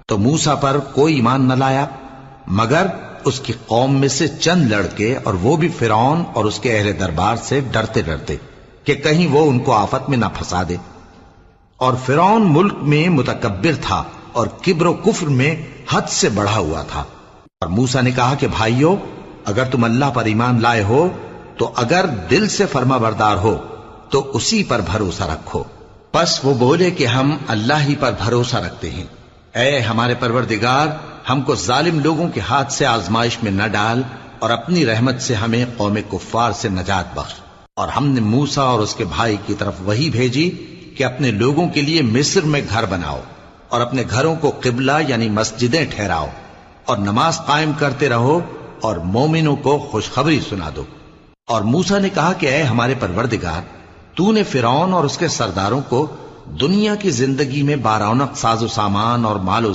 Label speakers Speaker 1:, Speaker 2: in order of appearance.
Speaker 1: تو موسیٰ پر کوئی ایمان نہ لایا مگر اس کی قوم میں سے چند لڑکے، اور وہ بھی فرعون اور اس کے اہل دربار سے ڈرتے ڈرتے کہ کہیں وہ ان کو آفت میں نہ پھنسا دے۔ اور فرعون ملک میں متکبر تھا اور کبر و کفر میں حد سے بڑھا ہوا تھا۔ اور موسیٰ نے کہا کہ بھائیو، اگر تم اللہ پر ایمان لائے ہو تو اگر دل سے فرما بردار ہو تو اسی پر بھروسہ رکھو۔ پس وہ بولے کہ ہم اللہ ہی پر بھروسہ رکھتے ہیں۔ اے ہمارے پروردگار، ہم کو ظالم لوگوں کے ہاتھ سے آزمائش میں نہ ڈال، اور اپنی رحمت سے ہمیں قوم کفار سے نجات بخش۔ اور ہم نے موسیٰ اور اس کے بھائی کی طرف وحی بھیجی کہ اپنے لوگوں کے لیے مصر میں گھر بناؤ، اور اپنے گھروں کو قبلہ یعنی مسجدیں ٹھہراؤ، اور نماز قائم کرتے رہو، اور مومنوں کو خوشخبری سنا دو۔ اور موسیٰ نے کہا کہ اے ہمارے پروردگار، تو نے فرعون اور اس کے سرداروں کو دنیا کی زندگی میں بارونق ساز و سامان اور مال و